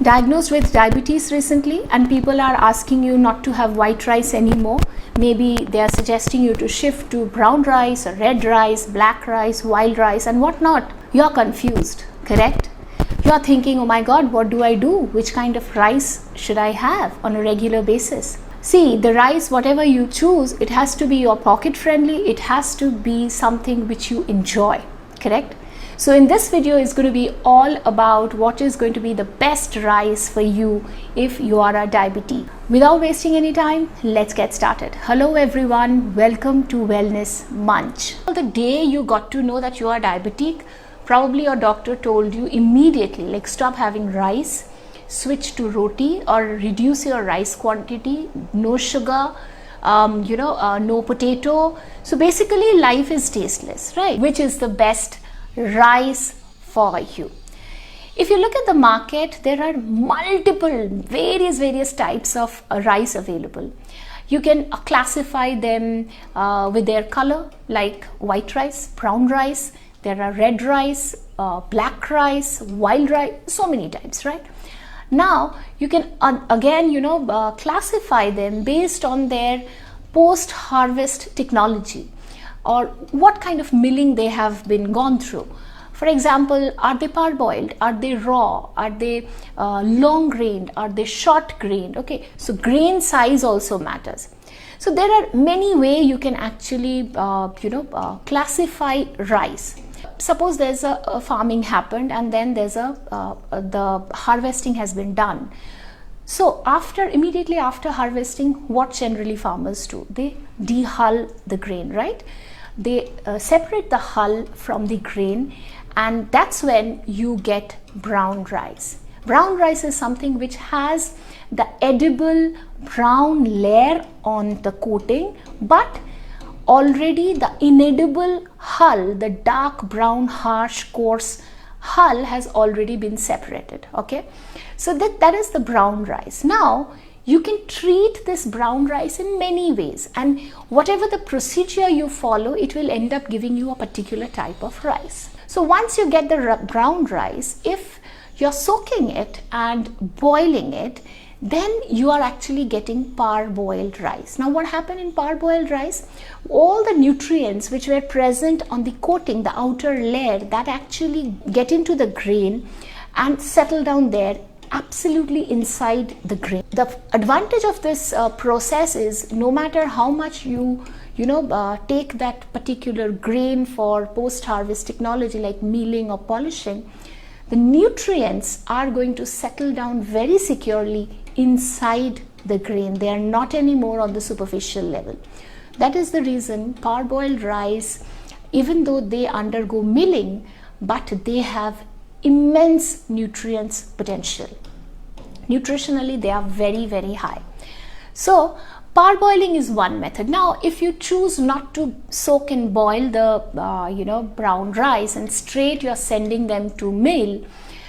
Diagnosed with diabetes recently and people are asking you not to have white rice anymore? Maybe they are suggesting you to shift to brown rice or red rice, black rice, wild rice and whatnot. You're confused, correct? You're thinking, oh my God, what do I do? Which kind of rice should I have on a regular basis? See, the rice, whatever you choose, it has to be your pocket friendly. It has to be something which you enjoy, correct? So in this video is going to be all about what is going to be the best rice for you if you are a diabetic. Without wasting any time, let's get started. Hello everyone, welcome to Wellness Munch. The day you got to know that you are diabetic, probably your doctor told you immediately, like stop having rice, switch to roti or reduce your rice quantity, no sugar, no potato. So basically life is tasteless, right? Which is the best rice for you? If you look at the market, there are multiple various types of rice available. You can classify them with their color, like white rice, brown rice, there are red rice, black rice, wild rice, so many types, right? Now you can again classify them based on their post-harvest technology or what kind of milling they have been gone through. For example, are they parboiled? Are they raw? Are they long grained? Are they short grained? Okay, so grain size also matters. So there are many ways you can actually classify rice. Suppose there's a farming happened and then there's the harvesting has been done. So immediately after harvesting, what generally farmers do? They dehull the grain, right? They separate the hull from the grain, and that's when you get brown rice. Brown rice is something which has the edible brown layer on the coating, but already the inedible hull, the dark brown, harsh, coarse hull has already been separated. Okay, so that is the brown rice. Now you can treat this brown rice in many ways, and whatever the procedure you follow, it will end up giving you a particular type of rice. So once you get the brown rice, if you're soaking it and boiling it, then you are actually getting parboiled rice. Now what happened in parboiled rice? All the nutrients which were present on the coating, the outer layer, that actually get into the grain and settle down there absolutely inside the grain. The advantage of this process is no matter how much you take that particular grain for post-harvest technology like milling or polishing, the nutrients are going to settle down very securely inside the grain. They are not anymore on the superficial level. That is the reason parboiled rice, even though they undergo milling, but they have immense nutrients potential. Nutritionally, they are very high. So parboiling is one method. Now if you choose not to soak and boil the brown rice and straight you are sending them to mill,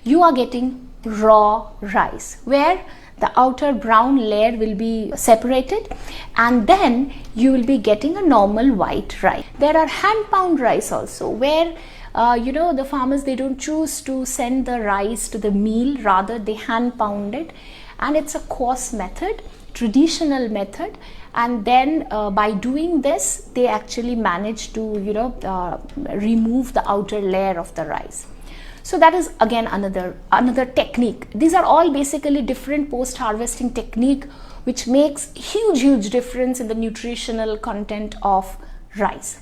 you are getting raw rice where the outer brown layer will be separated, and then you will be getting a normal white rice. There are hand pound rice also where the farmers, they don't choose to send the rice to the mill, rather they hand pound it, and it's a coarse method, traditional method, and then by doing this they actually manage to remove the outer layer of the rice. So that is again another technique. These are all basically different post-harvesting technique which makes huge difference in the nutritional content of rice.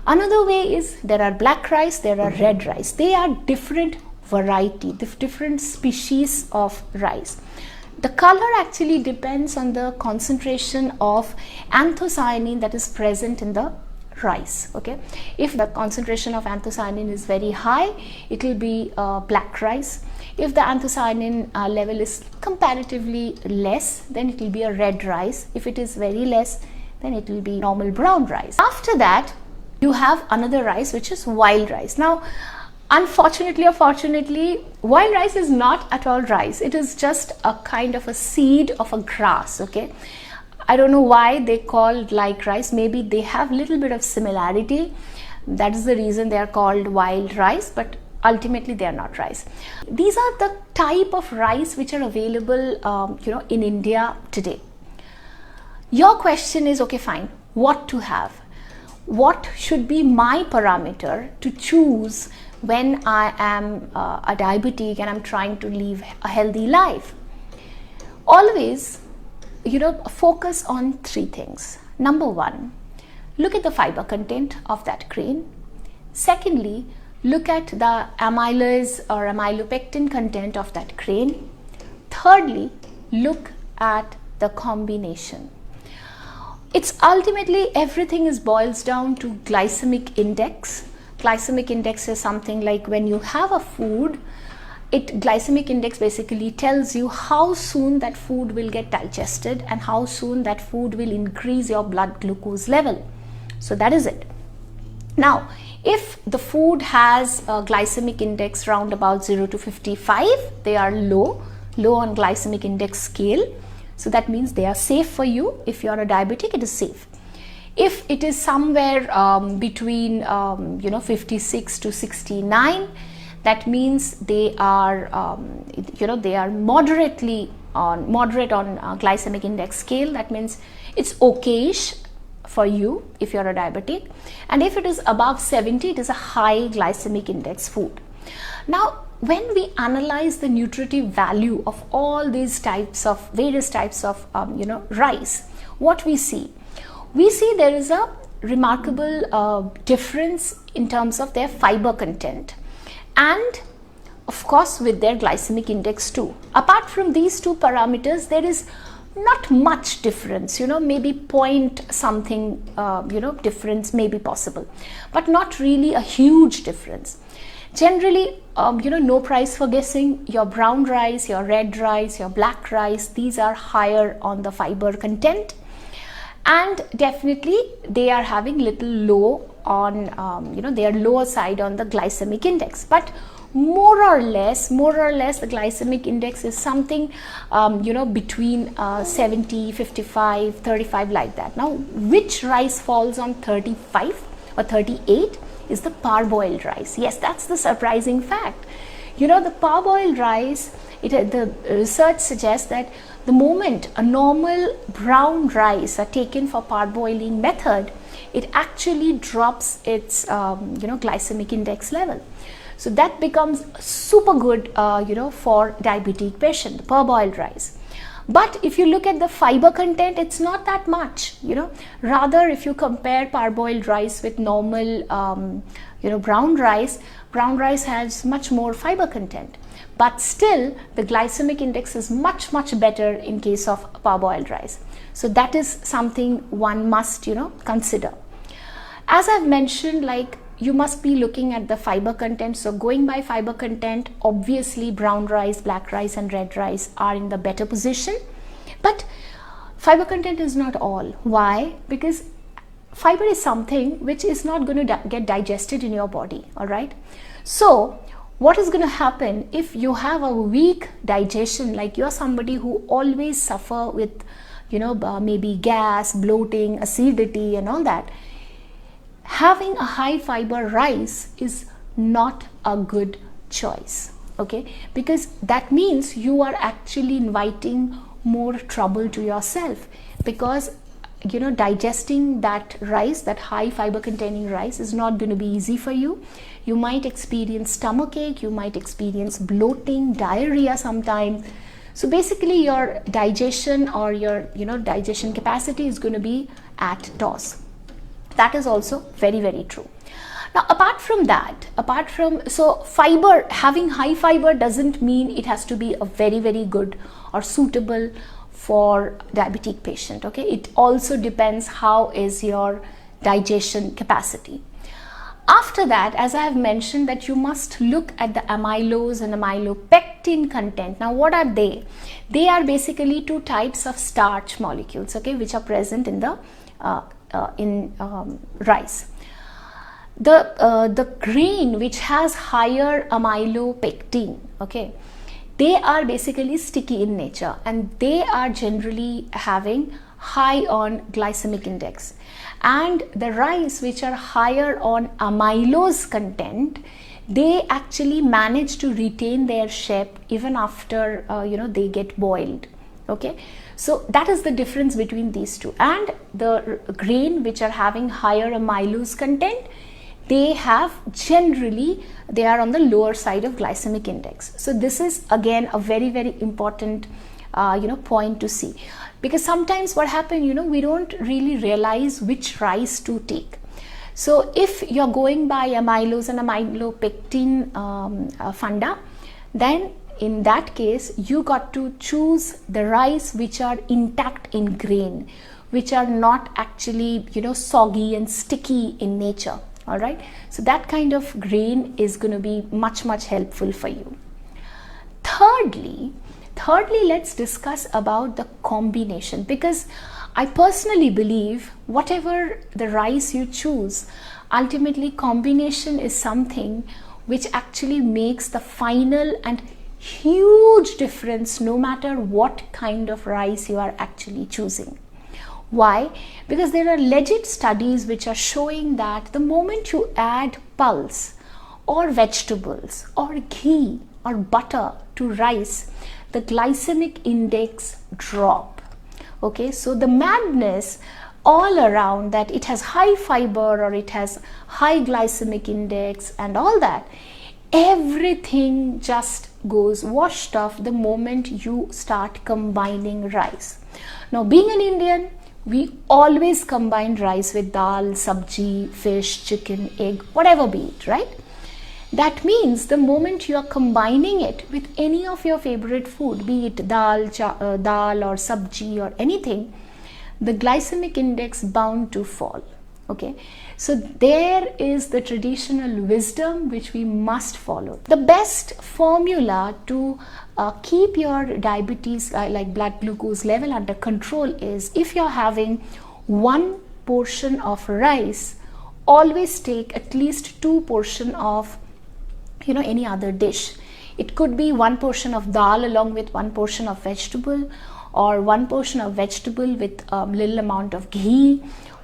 Another way is there are black rice, there are red rice. They are different variety, different species of rice. The color actually depends on the concentration of anthocyanin that is present in the rice. Okay, if the concentration of anthocyanin is very high, it will be black rice. If the anthocyanin level is comparatively less, then it will be a red rice. If it is very less, then it will be normal brown rice. After that, you have another rice which is wild rice. Now unfortunately or fortunately, wild rice is not at all rice. It is just a kind of a seed of a grass. Okay, I don't know why they called like rice. Maybe they have little bit of similarity. That is the reason they are called wild rice, but ultimately they are not rice. These are the type of rice which are available in India today. Your question is, okay, fine, what to have? What should be my parameter to choose when I am a diabetic and I'm trying to live a healthy life? Always, focus on 3 things. Number 1, look at the fiber content of that grain. Secondly, look at the amylase or amylopectin content of that grain. Thirdly, look at the combination. It's ultimately everything boils down to glycemic index. Glycemic index is something like when you have a food, glycemic index basically tells you how soon that food will get digested and how soon that food will increase your blood glucose level. So that is it. Now, if the food has a glycemic index round about 0 to 55, they are low on glycemic index scale. So that means they are safe for you. If you are a diabetic, it is safe. If it is somewhere between 56 to 69, that means they are they are moderate on glycemic index scale. That means it's okayish for you if you are a diabetic. And if it is above 70, it is a high glycemic index food. Now, when we analyze the nutritive value of all these various types of rice, what we see there is a remarkable difference in terms of their fiber content and of course with their glycemic index too. Apart from these 2 parameters, there is not much difference, maybe point something difference may be possible, but not really a huge difference. Generally, no price for guessing. Your brown rice, your red rice, your black rice, these are higher on the fiber content, and definitely they are having little low on they are lower side on the glycemic index. But more or less the glycemic index is something between 70, 55, 35, like that. Now, which rice falls on 35 or 38 is the parboiled rice. Yes, that's the surprising fact. The parboiled rice, the research suggests that the moment a normal brown rice are taken for parboiling method, it actually drops its glycemic index level. So that becomes super good for diabetic patient, the parboiled rice. But if you look at the fiber content, it's not that much, rather if you compare parboiled rice with normal brown rice has much more fiber content. But still the glycemic index is much better in case of parboiled rice. So that is something one must consider. As I've mentioned, like, you must be looking at the fiber content. So going by fiber content, obviously brown rice, black rice and red rice are in the better position. But fiber content is not all. Why? Because fiber is something which is not going to get digested in your body, all right? So what is going to happen if you have a weak digestion, like you're somebody who always suffer with maybe gas, bloating, acidity and all that, having a high fiber rice is not a good choice, okay? Because that means you are actually inviting more trouble to yourself, because digesting that rice, that high fiber containing rice, is not going to be easy for you. You might experience stomachache, you might experience bloating, diarrhea sometimes. So basically your digestion or your digestion capacity is going to be at toss. That is also very true. Now apart from that, so fiber, having high fiber doesn't mean it has to be a very good or suitable for diabetic patient, okay? It also depends how is your digestion capacity. After that, as I have mentioned, that you must look at the amylose and amylopectin content. Now what are they? They are basically 2 types of starch molecules, okay, which are present in the rice. The grain which has higher amylopectin, okay, they are basically sticky in nature and they are generally having high on glycemic index. And the rice which are higher on amylose content, they actually manage to retain their shape even after they get boiled. Okay, so that is the difference between these two. And the grain which are having higher amylose content, they are on the lower side of glycemic index. So this is again a very, very important point to see, because sometimes what happens, we don't really realize which rice to take. So if you're going by amylose and amylopectin funda, then in that case you got to choose the rice which are intact in grain, which are not actually soggy and sticky in nature. All right, so that kind of grain is going to be much, much helpful for you. Thirdly, let's discuss about the combination, because I personally believe whatever the rice you choose, ultimately combination is something which actually makes the final and huge difference, no matter what kind of rice you are actually choosing. Why? Because there are legit studies which are showing that the moment you add pulse or vegetables or ghee or butter to rice, the glycemic index drop. Okay, so the madness all around that it has high fiber or it has high glycemic index and all that, everything just goes washed off the moment you start combining rice. Now, being an Indian, we always combine rice with dal, sabji, fish, chicken, egg, whatever be it, right? That means the moment you are combining it with any of your favorite food, be it dal or sabji or anything, the glycemic index bound to fall. Okay, so there is the traditional wisdom which we must follow. The best formula to keep your diabetes, like blood glucose level, under control is, if you're having one portion of rice, always take at least 2 portions of any other dish. It could be 1 portion of dal along with 1 portion of vegetable, or 1 portion of vegetable with a little amount of ghee,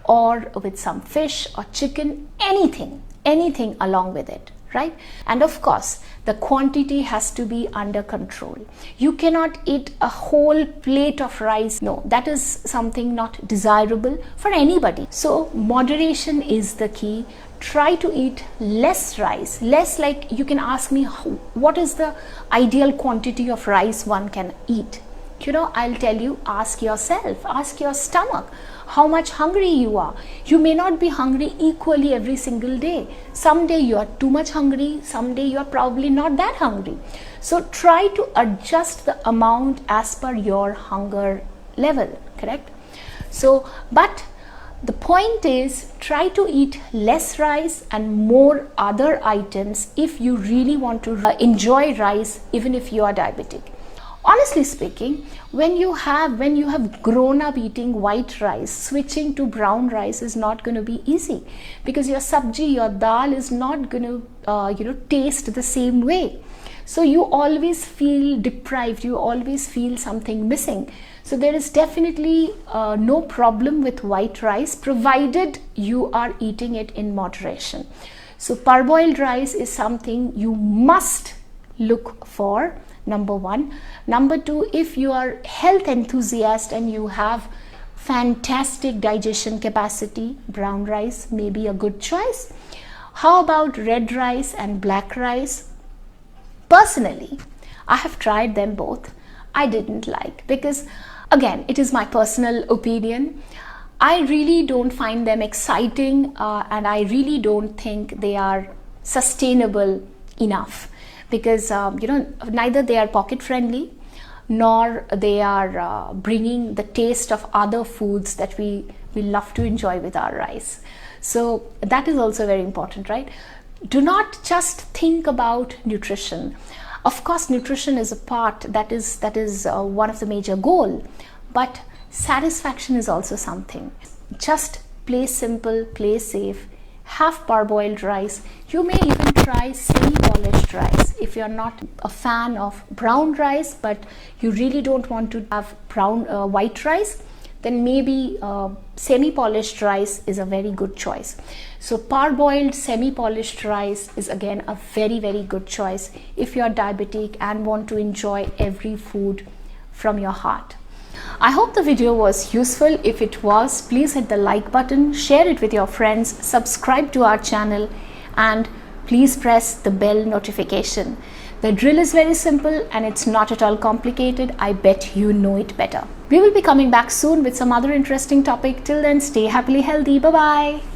or with some fish or chicken, anything along with it, right? And of course, the quantity has to be under control. You cannot eat a whole plate of rice. No, that is something not desirable for anybody. So moderation is the key. Try to eat less rice, less, like you can ask me what is the ideal quantity of rice one can eat. I'll tell you, ask yourself, ask your stomach how much hungry you are. You may not be hungry equally every single day. Someday you are too much hungry, someday you are probably not that hungry. So try to adjust the amount as per your hunger level, correct? So, but the point is, try to eat less rice and more other items if you really want to enjoy rice, even if you are diabetic. Honestly speaking, when you have grown up eating white rice, switching to brown rice is not going to be easy, because your sabji, your dal is not going to taste the same way. So you always feel deprived, you always feel something missing. So there is definitely no problem with white rice, provided you are eating it in moderation. So parboiled rice is something you must look for, number 1. Number 2, if you are health enthusiast and you have fantastic digestion capacity, brown rice may be a good choice. How about red rice and black rice? Personally, I have tried them both. I didn't like, because again, it is my personal opinion. I really don't find them exciting and I really don't think they are sustainable enough, because neither they are pocket friendly nor they are bringing the taste of other foods that we love to enjoy with our rice. So that is also very important, right? Do not just think about nutrition. Of course, nutrition is a part, that is one of the major goal, but satisfaction is also something. Just play simple, play safe, have parboiled rice. You may even try semi-polished rice if you're not a fan of brown rice, but you really don't want to have white rice. then maybe semi-polished rice is a very good choice. So parboiled semi-polished rice is again a very, very good choice if you are diabetic and want to enjoy every food from your heart. I hope the video was useful. If it was, please hit the like button, share it with your friends, subscribe to our channel, and please press the bell notification. The drill is very simple and it's not at all complicated. I bet you know it better. We will be coming back soon with some other interesting topic. Till then, stay happily healthy. Bye-bye.